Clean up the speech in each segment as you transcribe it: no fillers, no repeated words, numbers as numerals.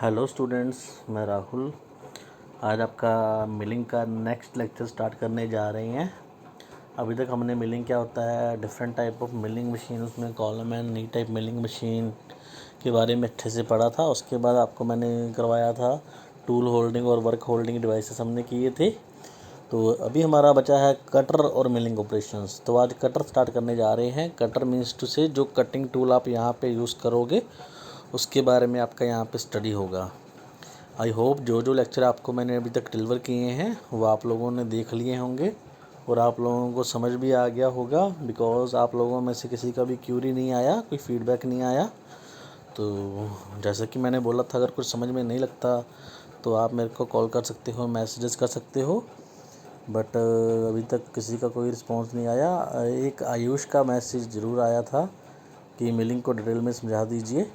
Hello students, मैं राहुल। आज आपका मिलिंग का नेक्स्ट लेक्चर स्टार्ट करने जा रहे हैं। अभी तक हमने मिलिंग क्या होता है, different type of milling machine, उसमें column and knee type milling machine के बारे में अच्छे से पढ़ा था। उसके बाद आपको मैंने करवाया था टूल होल्डिंग और वर्क होल्डिंग डिवाइसेस हमने किए थे। तो अभी हमारा बचा है कटर और मिलिंग ऑपरेशंस। तो आज कटर स्टार्ट करने जा रहे हैं। कटर मीन्स टू से जो कटिंग टूल आप यहाँ पे यूज़ करोगे उसके बारे में आपका यहाँ पे स्टडी होगा। आई होप जो लेक्चर आपको मैंने अभी तक डिलीवर किए हैं वो आप लोगों ने देख लिए होंगे और आप लोगों को समझ भी आ गया होगा, बिकॉज़ आप लोगों में से किसी का भी क्यूरी नहीं आया, कोई फीडबैक नहीं आया। तो जैसे कि मैंने बोला था, अगर कुछ समझ में नहीं लगता तो आप मेरे को कॉल कर सकते हो, मैसेजेस कर सकते हो। बट अभी तक किसी का कोई रिस्पॉन्स नहीं आया। एक आयुष का मैसेज ज़रूर आया था कि मिलिंग को डिटेल में समझा दीजिए,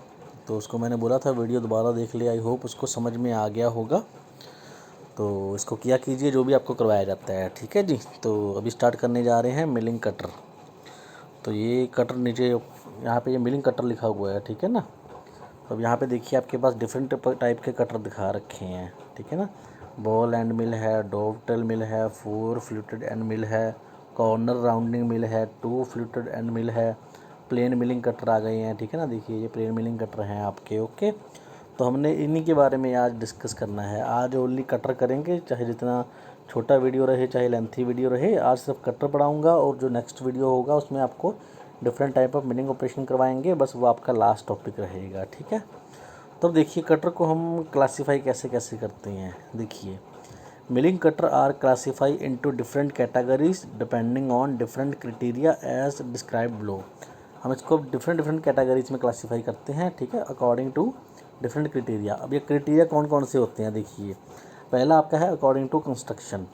तो उसको मैंने बोला था वीडियो दोबारा देख ले। आई होप उसको समझ में आ गया होगा। तो इसको किया कीजिए जो भी आपको करवाया जाता है, ठीक है जी। तो अभी स्टार्ट करने जा रहे हैं मिलिंग कटर। तो ये कटर नीचे यहाँ पे ये मिलिंग कटर लिखा हुआ है, ठीक है ना। तो अब यहाँ पे देखिए आपके पास डिफरेंट टाइप के कटर दिखा रखे हैं, ठीक है ना। बॉल एंड मिल है, डोवटेल मिल है, 4 फ्लूटेड एंड मिल है, कॉर्नर राउंडिंग मिल है, 2 फ्लूटेड एंड मिल है, प्लेन मिलिंग कटर आ गए हैं, ठीक है ना। देखिए ये प्लेन मिलिंग कटर हैं आपके। ओके, तो हमने इन्हीं के बारे में आज डिस्कस करना है। आज ओनली कटर करेंगे, चाहे जितना छोटा वीडियो रहे, चाहे लेंथी वीडियो रहे। आज सिर्फ कटर पढ़ाऊँगा और जो नेक्स्ट वीडियो होगा उसमें आपको different type of milling operation करवाएंगे। बस वो आपका लास्ट टॉपिक रहेगा, ठीक है। तो देखिए कटर को हम क्लासीफाई कैसे कैसे करते हैं। देखिए milling cutter are classify into different categories depending on different criteria as describe below. हम इसको डिफरेंट कैटेगरीज में क्लासीफाई करते हैं, ठीक है, अकॉर्डिंग टू डिफरेंट क्राइटेरिया। अब ये क्राइटेरिया कौन कौन से होते हैं, देखिए पहला आपका है according to construction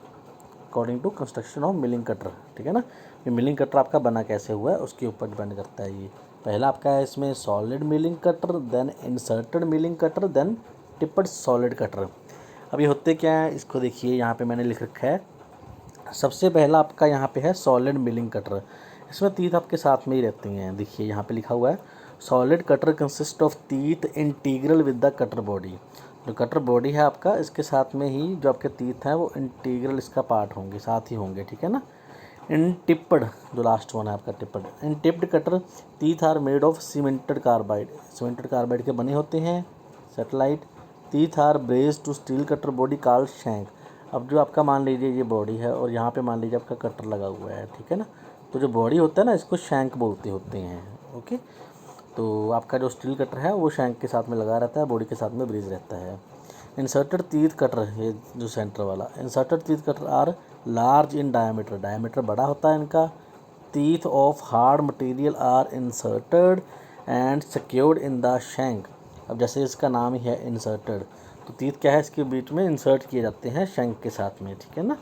of milling cutter, ठीक है ना। ये मिलिंग कटर आपका बना कैसे हुआ है उसके ऊपर डिपेंड करता है। ये पहला आपका है इसमें solid milling cutter, then inserted milling cutter, then tipped solid cutter. अब ये होते क्या है, इसको देखिए यहाँ पे मैंने लिख रखा है। सबसे पहला आपका यहाँ पे है सॉलिड मिलिंग कटर। इसमें तीत आपके साथ में ही रहती हैं। देखिए यहाँ पे लिखा हुआ है solid cutter consist of teeth integral with the cutter body. जो कटर बॉडी है आपका, इसके साथ में ही जो आपके तीत हैं वो इंटीग्रल इसका पार्ट होंगे, साथ ही होंगे, ठीक है ना। इन टिप्पड, जो लास्ट वन है आपका tipped, in tipped cutter teeth are made of cemented carbide के बने होते हैं। Stellite teeth are brazed to steel cutter body called shank. अब जो आपका मान लीजिए ये बॉडी है और यहाँ पे मान लीजिए आपका कटर लगा हुआ है, ठीक है ना। तो जो बॉडी होता है ना, इसको शैंक बोलते होते हैं। ओके, तो आपका जो स्टील कटर है वो शैंक के साथ में लगा रहता है, बॉडी के साथ में ब्रेस रहता है। इंसर्टेड टीथ कटर, ये जो सेंटर वाला inserted teeth cutter are large in diameter बड़ा होता है इनका। Teeth of hard material are inserted and secured in the shank. अब जैसे इसका नाम ही है इंसर्टेड, तो टीथ क्या है, इसके बीच में इंसर्ट किए जाते हैं शैंक के साथ में, ठीक है ना।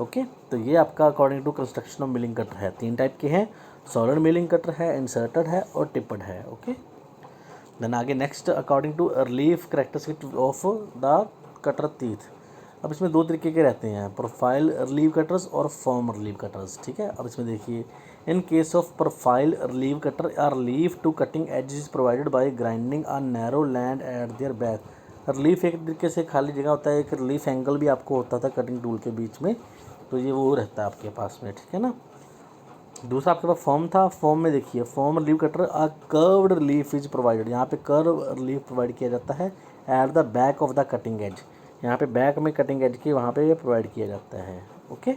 ओके, तो ये आपका according to construction of milling cutter है। 3 टाइप के हैं, सॉलिड मिलिंग कटर है, इंसर्टेड है और टिप्पड है। ओके, देन आगे next according to relief characteristic of the cutter teeth. अब इसमें 2 तरीके के रहते हैं, प्रोफाइल रिलीव कटर्स और फॉर्म रिलीव कटर्स, ठीक है। अब इसमें देखिए in case of profile relieve cutter are relief to cutting edges provided by grinding a narrow land at there back. Relief एक तरीके से खाली जगह होता है, एक रिलीफ एंगल भी आपको होता था कटिंग टूल के बीच में, तो ये वो रहता है आपके पास में, ठीक है ना। दूसरा आपके पास फॉर्म था। फॉर्म में देखिए form relieve cutter a curved relief is provided. यहाँ पे कर्व रिलीफ प्रोवाइड किया जाता है at the back of the cutting edge. यहाँ पे बैक में कटिंग एज के वहाँ पे ये प्रोवाइड किया जाता है। ओके,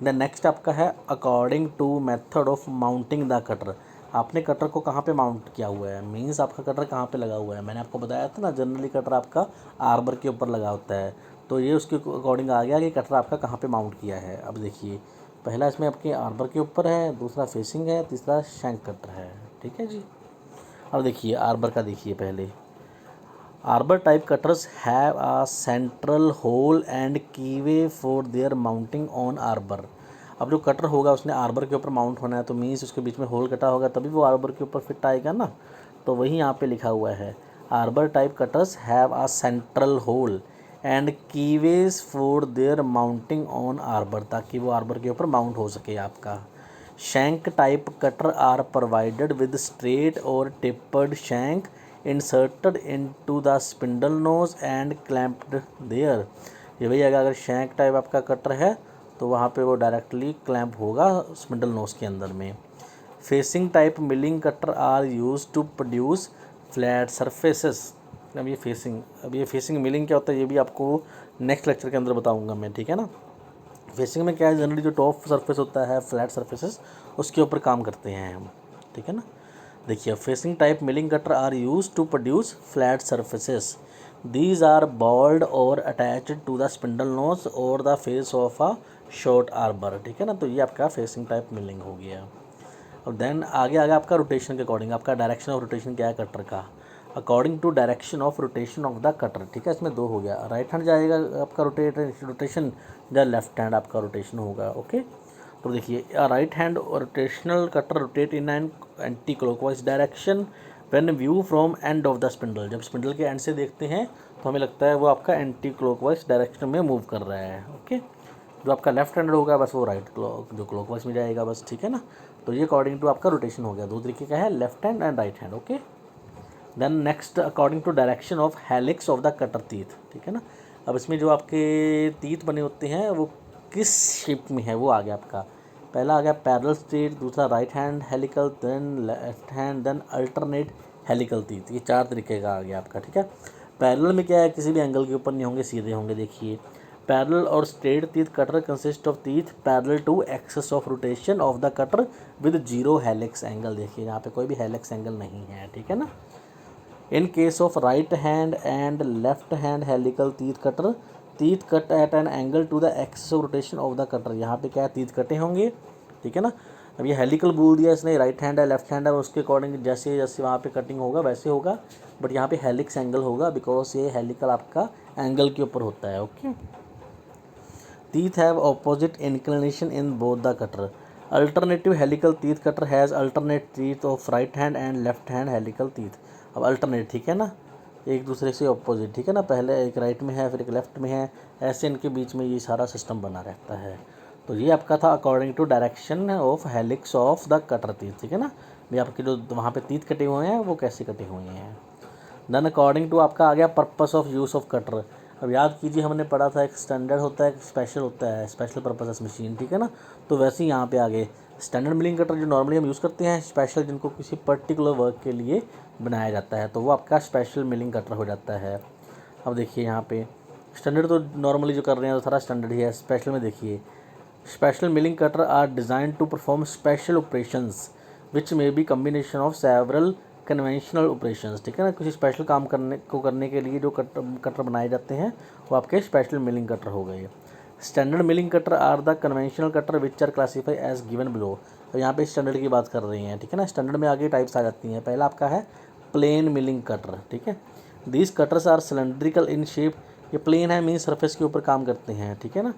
देन नेक्स्ट आपका है according to method of mounting the cutter. आपने कटर को कहाँ पे माउंट किया हुआ है, मीन्स आपका कटर कहाँ पे लगा हुआ है। मैंने आपको बताया था ना, जनरली कटर आपका आर्बर के ऊपर लगा होता है, तो ये उसके अकॉर्डिंग आ गया कि कटर आपका कहाँ पे माउंट किया है। अब देखिए पहला इसमें आपके आर्बर के ऊपर है, दूसरा फेसिंग है, तीसरा शैंक कटर है, ठीक है जी। अब देखिए आर्बर का देखिए पहले, arbor type cutters have a central hole and keyway for their mounting on arbor. अब जो कटर होगा उसने आर्बर के ऊपर माउंट होना है, तो मीन्स उसके बीच में होल कटा होगा तभी वो आर्बर के ऊपर फिट आएगा ना। तो वही यहाँ पे लिखा हुआ है arbor type cutters have a central hole and keyway for their mounting on arbor, ताकि वो आर्बर के ऊपर माउंट हो सके आपका। Shank type cutter are provided with straight or tipped shank inserted into the spindle nose and clamped there. ये भैया अगर शैंक टाइप आपका कटर है तो वहाँ पे वो डायरेक्टली क्लैंप होगा स्पिंडल नोज के अंदर में। Facing type milling cutter are use to produce flat surfaces. अब ये फेसिंग मिलिंग क्या होता है ये भी आपको नेक्स्ट लेक्चर के अंदर बताऊंगा मैं, ठीक है ना। फेसिंग में क्या है, जनरली जो टॉप सरफेस होता है फ्लैट सरफेसेस उसके ऊपर काम करते हैं हम, ठीक है ना। देखिए facing type milling cutter are use to produce flat surfaces. These are bolted or attached to the spindle nose or the face of a short arbor, ठीक है ना। तो ये आपका फेसिंग टाइप मिलिंग हो गया। और देन आगे आपका रोटेशन के अकॉर्डिंग आपका डायरेक्शन ऑफ रोटेशन क्या है कटर का, according to direction of rotation of the cutter, ठीक है। इसमें दो हो गया, राइट हैंड जाएगा आपका रोटेशन या लेफ्ट हैंड आपका रोटेशन होगा, ओके। तो देखिए right hand rotational cutter rotate in an anti clockwise direction when view from end of the spindle. जब स्पिंडल के एंड से देखते हैं तो हमें लगता है वो आपका एंटी क्लॉकवाइज डायरेक्शन में मूव कर रहा है, ओके। जो आपका लेफ्ट हैंड होगा बस वो राइट जो क्लॉकवाइज में जाएगा बस, ठीक है ना। तो ये अकॉर्डिंग टू आपका रोटेशन हो गया, दो तरीके का है, left hand and right hand, okay. Then next according to direction of helix of the cutter teeth, ठीक है ना। अब इसमें जो आपके तीत बने होते हैं वो किस शेप में है वो आ गया आपका, पहला आ गया पैरेलल स्ट्रेट, दूसरा right hand helical, then left hand, then alternate helical teeth. ये चार तरीके का आ गया आपका, ठीक है। पैरेलल में क्या है, किसी भी एंगल के ऊपर नहीं होंगे, सीधे होंगे। देखिए पैरेलल और straight teeth cutter consist of teeth parallel to axis of rotation of the cutter with zero helix angle. देखिए यहाँ पे कोई भी हेलिक्स एंगल नहीं है, ठीक है ना। In case of right hand and left hand helical teeth cut at an angle to the axis of rotation of the cutter. यहाँ पे क्या है, तीथ कटे होंगे, ठीक है ना। अब ये हेलिकल बोल दिया इसने, राइट हैंड है लेफ्ट हैंड है, उसके अकॉर्डिंग जैसे जैसे वहाँ पे कटिंग होगा वैसे होगा, बट यहाँ पे हेलिक्स एंगल होगा बिकॉज ये हेलिकल आपका एंगल के ऊपर होता है, okay. Teeth have opposite inclination in both the cutter. Alternative helical teeth cutter has alternate teeth of right hand and left hand helical teeth. अब alternate, ठीक है ना, एक दूसरे से ऑपोजिट, ठीक है ना। पहले एक राइट में है फिर एक लेफ्ट में है, ऐसे इनके बीच में ये सारा सिस्टम बना रहता है। तो ये आपका था according to direction of helix of the cutter teeth, ठीक है ना। ये आपके जो वहाँ पे तीत कटे हुए हैं वो कैसे कटे हुए हैं। देन अकॉर्डिंग टू आपका आ गया purpose of use off cutter. अब याद कीजिए हमने पढ़ा था एक स्टैंडर्ड होता है एक स्पेशल होता है, स्पेशल पर्पस मशीन, ठीक है ना। तो वैसे ही यहाँ पे आगे स्टैंडर्ड मिलिंग कटर जो नॉर्मली हम यूज़ करते हैं, स्पेशल जिनको किसी पर्टिकुलर वर्क के लिए बनाया जाता है, तो वो आपका स्पेशल मिलिंग कटर हो जाता है। अब देखिए यहाँ पे स्टैंडर्ड तो नॉर्मली जो कर रहे हैं तो सारा स्टैंडर्ड ही है। स्पेशल में देखिए special milling cutter are design to perform special operations which may be combination of several conventional operations, ठीक है ना। किसी स्पेशल काम करने के लिए जो कटर बनाए जाते हैं वो आपके स्पेशल मिलिंग कटर हो गए। Standard milling cutter are the conventional cutter which are classify as given below. तो यहाँ पे स्टैंडर्ड की बात कर रहे हैं, ठीक है ना। स्टैंडर्ड में आगे टाइप्स आ जाती हैं, पहला आपका है प्लेन मिलिंग कटर, ठीक है। These cutters are cylindrical in shape. ये प्लेन है मीन सरफेस के ऊपर काम करते हैं, ठीक है ना।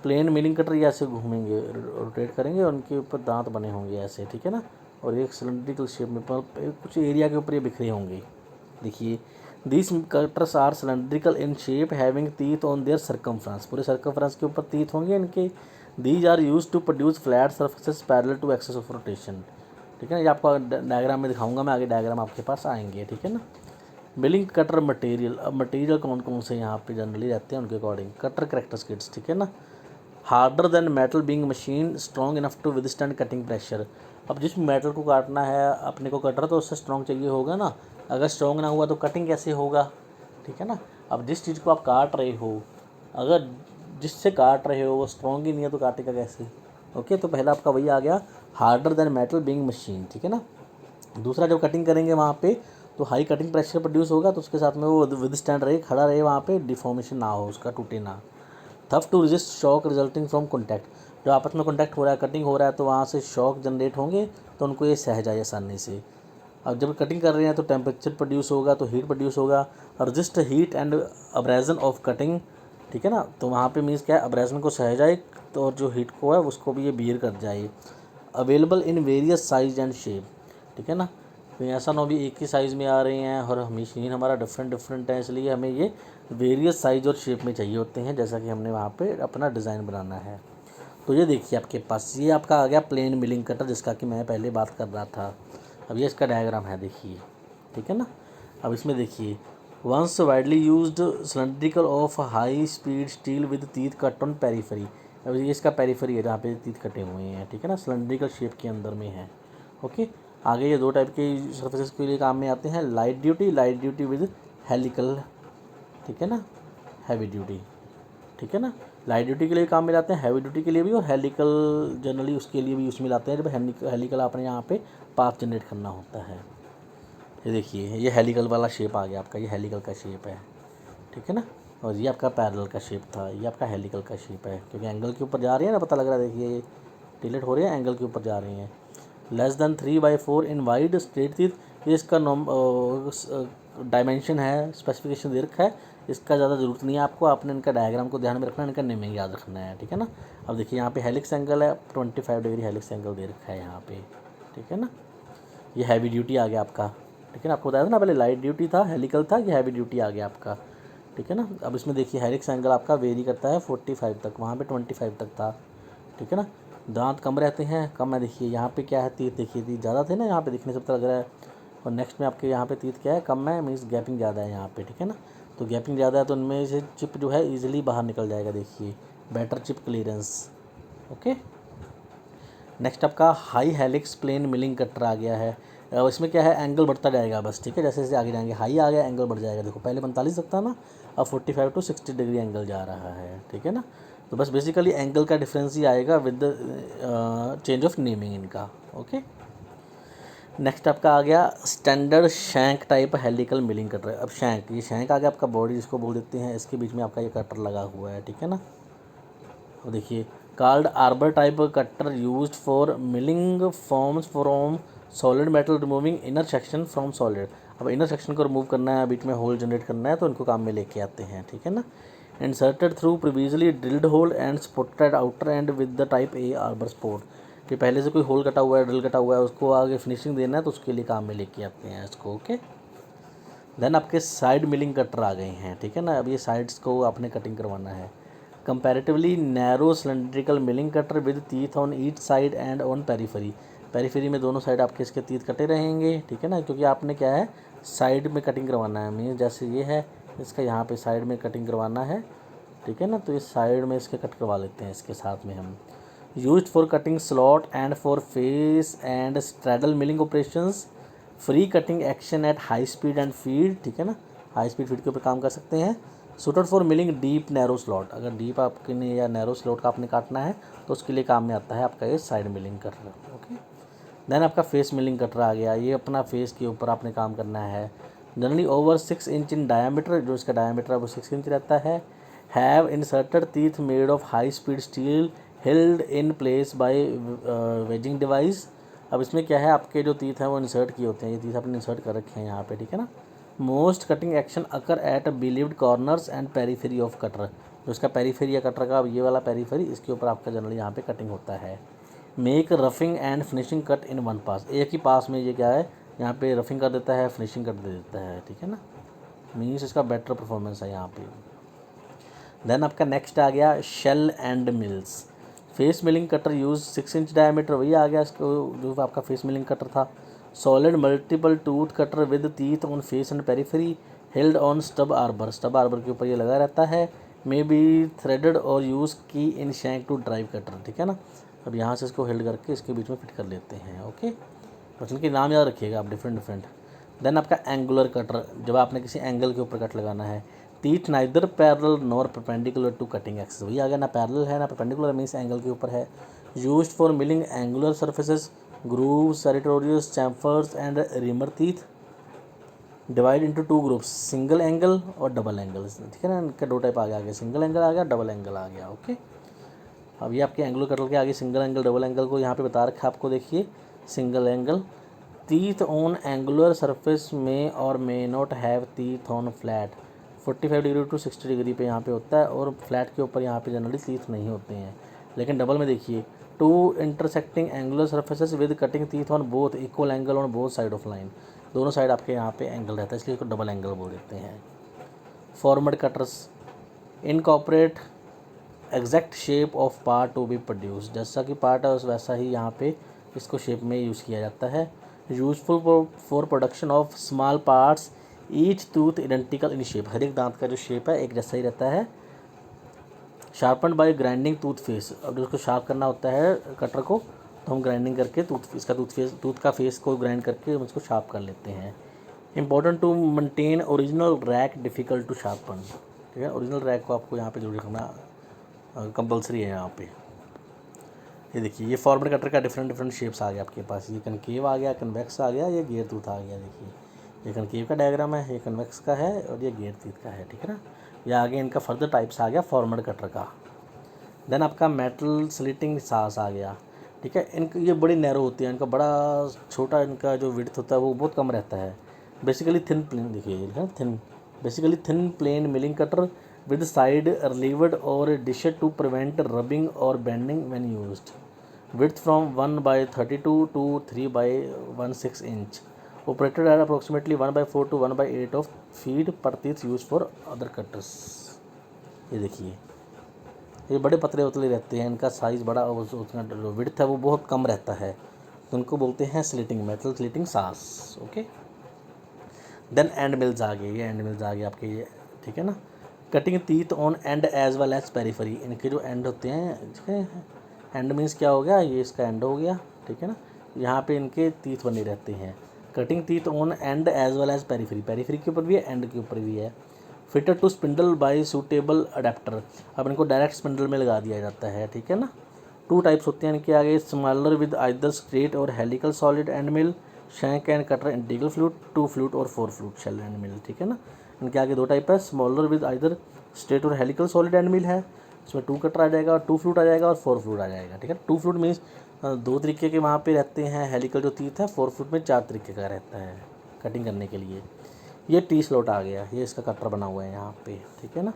प्लेन मिलिंग कटर ये ऐसे घूमेंगे, रोटेट करेंगे, उनके ऊपर दांत बने होंगे ऐसे, ठीक है ना। और एक सिलेंड्रिकल शेप में कुछ एरिया के ऊपर ये बिखरे होंगे। देखिए this cutters are cylindrical in shape having teeth on their circumference. पूरे सर्कमफ्रेंस के ऊपर टीथ होंगे इनके। These are use to produce flat surfaces parallel to axis of rotation, ठीक है ना। ये आपको डायग्राम में दिखाऊंगा मैं, आगे डायग्राम आपके पास आएंगे, ठीक है ना। मिलिंग कटर मटेरियल, अब मटेरियल कौन कौन से यहाँ पे जनरली रहते हैं उनके अकॉर्डिंग कटर कैरेक्टरिस्टिक्स, ठीक है ना। Harder than metal being machine strong enough to withstand cutting pressure. अब जिस मेटल को काटना है अपने को कटर तो उससे स्ट्रॉन्ग चाहिए होगा ना, अगर स्ट्रॉन्ग ना हुआ तो कटिंग कैसे होगा, ठीक है ना। अब जिस चीज़ को आप काट रहे हो, अगर जिससे काट रहे हो वो स्ट्रॉन्ग ही नहीं है तो काटेगा कैसे, ओके। तो पहला आपका वही आ गया harder than metal being machine, ठीक है ना। दूसरा जब कटिंग करेंगे वहाँ पे तो हाई कटिंग प्रेशर प्रोड्यूस होगा, तो उसके साथ में वो विदस्टैंड रहे, खड़ा रहे वहाँ पे, डिफॉर्मेशन ना हो उसका, टूटे ना। Tough to resist shock resulting from contact. जब आपस में कॉन्टैक्ट हो रहा है, कटिंग हो रहा है, तो वहाँ से शॉक जनरेट होंगे तो उनको ये सह जाए आसानी से। अब जब कटिंग कर रहे हैं तो टेम्परेचर प्रोड्यूस होगा, तो हीट प्रोड्यूस होगा। Resist heat and abrasion of cutting, ठीक है ना। तो वहाँ पे मीन्स क्या है, अब्रेजन को सह जाए तो और जो हीट को है उसको भी ये बियर कर जाए। Available in various size and shape, ठीक है ना। कहीं ऐसा ना हो भी एक ही साइज़ में आ रहे हैं और मशीन हमारा डिफरेंट है, इसलिए हमें ये वेरियस साइज और शेप में चाहिए होते हैं, जैसा कि हमने वहाँ पे अपना डिज़ाइन बनाना है। तो ये देखिए आपके पास ये आपका आ गया प्लेन मिलिंग कटर, जिसका कि मैं पहले बात कर रहा था। अब ये इसका डायग्राम है, देखिए, ठीक है ना। अब इसमें देखिए, once widely used cylindrical of high speed steel with teeth cut on periphery. अब ये इसका पेरीफेरी है जहाँ पे टीथ कटे हुए हैं, ठीक है ना, सिलेंड्रिकल शेप के अंदर में है। ओके, आगे ये दो टाइप के सर्फेसेस के लिए काम में आते हैं, लाइट ड्यूटी विद हेलिकल, ठीक है ना, हैवी ड्यूटी, ठीक है ना। लाइट ड्यूटी के लिए काम में लाते हैं, हैवी ड्यूटी के लिए भी, और हेलिकल जनरली उसके लिए भी यूज में लाते हैं जब हेलिकल आपने यहाँ पे पाथ जनरेट करना होता है। ये देखिए, ये हेलिकल वाला शेप आ गया आपका, ये हेलिकल का शेप है, ठीक है ना। और ये आपका पैरेलल का शेप था, ये आपका हेलिकल का शेप है, क्योंकि एंगल के ऊपर जा रही है ना, पता लग रहा है, देखिए ये टिलेट हो रही है, एंगल के ऊपर जा रही हैं। लेस देन 3/4 इन वाइड स्ट्रेट टीथ, ये इसका डायमेंशन है, स्पेसिफिकेशन दे रखा है, इसका ज़्यादा ज़रूरत नहीं है आपको, आपने इनका डायग्राम को ध्यान में रखना है, इनका नेमिंग याद रखना है, ठीक है ना। अब देखिए यहाँ पे हेलिक्स एंगल है, 25 डिग्री हेलिक्स एंगल दे रखा है यहाँ पे, ठीक है ना। ये हैवी ड्यूटी आ गया आपका, ठीक है ना, आपको बताया था ना पहले लाइट ड्यूटी था, हेलिकल था, ये हैवी ड्यूटी आ गया आपका, ठीक है ना। अब इसमें देखिए हेलिक्स एंगल आपका वेरी करता है 45 तक, वहाँ पे 25 तक था, ठीक है ना। दांत कम रहते हैं, कम है, देखिए यहाँ पे क्या है, तीत देखिए, तीत ज़्यादा थे ना यहाँ पे, दिखने से पता लग रहा है। और नेक्स्ट में आपके यहाँ पे तीत क्या है, कम है, मीन्स गैपिंग ज़्यादा है यहाँ पे, ठीक है ना। तो गैपिंग ज़्यादा है तो उनमें से चिप जो है ईजिली बाहर निकल जाएगा, देखिए better chip clearance. Okay, next आपका high helix plain milling cutter आ गया है। अब इसमें क्या है, एंगल बढ़ता जाएगा बस, ठीक है, जैसे जैसे आगे जाएंगे, हाई आ गया, एंगल बढ़ जाएगा, देखो पहले 45 तक था ना, अब 45 to 60 डिग्री एंगल जा रहा है, ठीक है ना। तो बस बेसिकली एंगल का डिफरेंस ही आएगा विद चेंज ऑफ नेमिंग इनका। ओके, नेक्स्ट आपका आ गया standard shank type helical milling cutter. अब शैंक, ये शैंक आ गया आपका, बॉडी जिसको बोल देते हैं, इसके बीच में आपका ये कटर लगा हुआ है, ठीक है ना। अब देखिए, card arbor type cutter used for milling forms from solid metal, removing inner section from solid. अब इनर सेक्शन को रिमूव करना है, बीच में होल जनरेट करना है, तो इनको काम में लेके आते हैं, ठीक है ना। Inserted through previously drilled hole and spotted outer end with the type A arbor support, कि पहले से कोई होल कटा हुआ है, ड्रिल कटा हुआ है, उसको आगे फिनिशिंग देना है, तो उसके लिए काम में लेके आते हैं इसको। ओके, देन आपके साइड मिलिंग कटर आ गए हैं, ठीक है ना। अब ये साइड्स को आपने कटिंग करवाना है। Comparatively narrow cylindrical milling cutter with teeth on each side and on periphery, periphery में दोनों साइड आपके इसके तीत कटे रहेंगे, ठीक है ना, क्योंकि आपने क्या है, साइड में कटिंग करवाना है, मीन जैसे ये है, इसका यहाँ पे साइड में कटिंग करवाना है, ठीक है ना। तो इस साइड में इसके कट करवा लेते हैं इसके साथ में हम। Used for cutting slot and for face and straddle milling operations, free cutting action at high speed and feed, ठीक है ना, हाई स्पीड फीड के ऊपर काम कर सकते हैं। Suited for milling deep narrow slot, अगर डीप आपके ने या नैरो स्लॉट का आपने काटना है तो उसके लिए काम में आता है आपका ये side milling cutter. Okay, then आपका फेस मिलिंग कटर आ गया, ये अपना फेस के ऊपर आपने काम करना है। Generally over 6 inch in diameter, जो इसका डायमीटर है वो 6 इंच रहता है। Have inserted teeth made of high speed steel healed in place by waging device. अब इसमें क्या है, आपके जो टीथ हैं वो इंसर्ट किए होते हैं, ये टीथ आपने इंसर्ट कर रखे हैं यहाँ पे, ठीक है ना। Most cutting action occur at believed corners and periphery off cutter, जो इसका पेरीफेरी या कटर का ये वाला पेरीफेरी, इसके ऊपर आपका जनरली यहाँ पे कटिंग होता है। Make roughing and finishing cut in one pass, एक ही पास में ये क्या है, यहाँ पे रफिंग कर देता है, फिनिशिंग कर दे देता है, ठीक है ना, मीन्स इसका बेटर परफॉर्मेंस है यहाँ पे। देन आपका नेक्स्ट आ गया shell end mills. Face milling cutter use 6 inch diameter, वही आ गया इसको जो आपका फेस मिलिंग कटर था। Solid multiple tooth cutter with teeth on face and periphery, held on stub arbor, stub arbor के ऊपर ये लगा रहता है। मे बी थ्रेडेड और use key in shank to drive cutter, ठीक है ना। अब यहाँ से इसको हेल्ड करके इसके बीच में फिट कर लेते हैं। ओके, बस इनके नाम याद रखिएगा आप, डिफरेंट डिफरेंट। देन आपका एंगुलर कटर, जब आपने किसी एंगल के ऊपर कट लगाना है। Teeth neither parallel nor perpendicular to cutting axis, वही आ गया, ना पैरेलल है ना परपेंडिकुलर, मीन्स एंगल के ऊपर है। Used for milling angular surfaces, grooves, serrations, chamfers and reamer teeth. Divide into 2 groups, single angle और डबल एंगल, ठीक है ना, इनका 2 टाइप आ गया, सिंगल एंगल आ गया, डबल एंगल आ गया। ओके, अब ये आपके एंगुलर कटर के आगे सिंगल एंगल डबल एंगल को यहाँ पे बता रखा है आपको, देखिए single angle. Teeth on angular surface में और may not have teeth on flat, 45 degree to 60 degree पे यहाँ पे होता है, और फ्लैट के ऊपर यहाँ पे जनरली टीथ नहीं होते हैं। लेकिन डबल में देखिए, two intersecting angular surfaces with cutting teeth on both equal angle on both side of line, दोनों साइड आपके यहाँ पे एंगल रहता है, इसलिए इसको डबल एंगल बोल देते हैं। Formed cutters incorporate exact shape of part to be produce, जैसा कि पार्ट है वैसा ही यहाँ पे इसको शेप में यूज़ किया जाता है। Useful for production of small parts each tooth identical in shape, हर एक दांत का जो शेप है एक जैसा ही रहता है। Sharpen by grinding tooth face, अब जब उसको शार्प करना होता है कटर को तो हम ग्राइंडिंग करके टूथ का फेस को ग्राइंड करके हम उसको शार्प कर लेते हैं। Important to maintain original rake, difficult to sharpen, ठीक है। ओरिजिनल रैक को आपको यहाँ पे जरूर रखना कंपलसरी है यहाँ पे। ये देखिए, ये फॉर्वर्ड कटर का डिफरेंट शेप्स आ गया आपके पास। ये कनकेव आ गया, कन्वेक्स आ गया, ये गियर टूथ आ गया। देखिए ये कनकेव का डायग्राम है, ये कन्वेक्स का है और ये गियर टूथ का है, ठीक है ना। ये आगे इनका फर्दर टाइप्स आ गया फॉर्वर्ड कटर का। देन आपका मेटल स्लिटिंग सास आ गया, ठीक है। इनका ये बड़ी नैरो होती है, इनका बड़ा छोटा, इनका जो विड्थ होता है वो बहुत कम रहता है। बेसिकली थिन प्लेन, देखिए thin, basically thin plain milling cutter with side relieved or dished to prevent rubbing or bending when used. Width from 1/32 to 3/16 inch. Operated at approximately 1/4 to 1/8 of feed per teeth use for other cutters. ये देखिए, ये बड़े पतले उतले रहते हैं, इनका size बड़ा, उसका जो विड्थ है वो बहुत कम रहता है, तो उनको बोलते हैं स्लिटिंग, मेटल स्लिटिंग सास। ओके, देन एंड मिल्स आ गए, ये एंड मिल्स आ गए आपके ये, ठीक है ना। Cutting teeth on end as well as periphery, इनके जो एंड होते हैं, एंड मीन्स क्या हो गया, ये इसका एंड हो गया, ठीक है ना। यहाँ पे इनके टीथ बने रहते हैं। Cutting teeth on end as well as periphery, periphery के ऊपर भी है, एंड के ऊपर भी है। Fitted to spindle by suitable adapter, अब इनको डायरेक्ट स्पिंडल में लगा दिया जाता है, ठीक है ना। 2 टाइप्स होते हैं इनके आगे, स्मॉलर विद आइदर स्ट्रेट और helical solid and mill, shank end cutter integral flute, 2 flute और 4 फ्लूट शेल एंड मिल, ठीक है ना। इनके आगे 2 टाइप है, स्मॉलर विद आइदर स्ट्रेट और हेलिकल सॉलिड एंड मिल है, इसमें 2 कटर आ जाएगा, 2 फ्लूट आ जाएगा और 4 फ्लूट आ जाएगा, ठीक है। 2 फ्लूट मीन्स 2 तरीके के वहाँ पे रहते हैं हेलिकल जो टीथ है, 4 फ्लूट में 4 तरीके का रहता है कटिंग करने के लिए। ये टी स्लॉट आ गया, ये इसका कटर बना हुआ है यहाँ पे, ठीक है ना।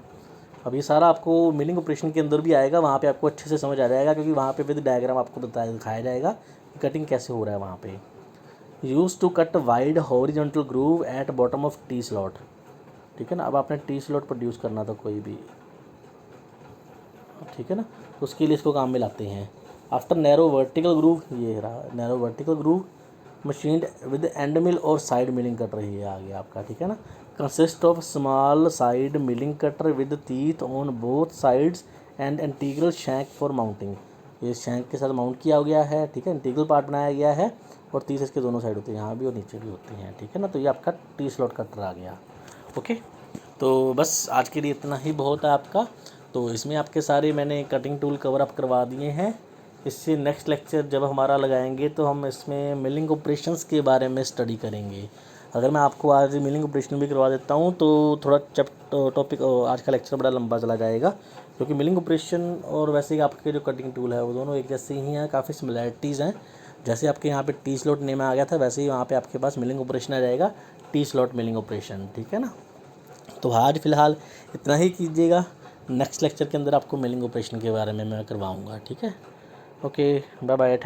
अब ये सारा आपको मिलिंग ऑपरेशन के अंदर भी आएगा, वहाँ पे आपको अच्छे से समझ आ जाएगा, क्योंकि वहाँ पे विद डायग्राम आपको दिखाया जाएगा कि कटिंग कैसे हो रहा है वहाँ पे। Use to cut wide horizontal groove at bottom of T slot, ठीक है ना। अब आपने टी स्लॉट प्रोड्यूस करना था कोई भी, ठीक है ना, तो उसके लिए इसको काम में लाते हैं। आफ्टर नैरो वर्टिकल ग्रूव, ये रहा narrow vertical groove, machined with end mill और साइड मिलिंग कटर, ये आ गया आपका, ठीक है ना। Consist of small side milling cutter with teeth on both sides and integral shank for mounting, ये शैंक के साथ माउंट किया गया है, ठीक है। इंटीग्रल पार्ट बनाया गया है और टीथ इसके दोनों साइड होते हैं, यहाँ भी और नीचे भी होते हैं, ठीक है ना। तो ये आपका टी स्लॉट कटर आ गया। ओके, तो बस आज के लिए इतना ही बहुत है आपका। तो इसमें आपके सारे मैंने कटिंग टूल कवर अप करवा दिए हैं। इससे नेक्स्ट लेक्चर जब हमारा लगाएंगे तो हम इसमें मिलिंग ऑपरेशंस के बारे में स्टडी करेंगे। अगर मैं आपको आज मिलिंग ऑपरेशन भी करवा देता हूँ तो थोड़ा टॉपिक आज का लेक्चर बड़ा लंबा चला जाएगा, क्योंकि मिलिंग ऑपरेशन और वैसे ही आपके जो कटिंग टूल है वो दोनों एक जैसे ही हैं, काफ़ी सिमिलैरिटीज़ हैं। जैसे आपके यहाँ पे टी स्लॉट नेम आ गया था, वैसे ही वहाँ पे आपके पास मिलिंग ऑपरेशन आ जाएगा, टी स्लॉट मिलिंग ऑपरेशन, ठीक है ना। तो आज फ़िलहाल इतना ही कीजिएगा, नेक्स्ट लेक्चर के अंदर आपको मिलिंग ऑपरेशन के बारे में मैं करवाऊँगा, ठीक है। Okay, bye bye, thank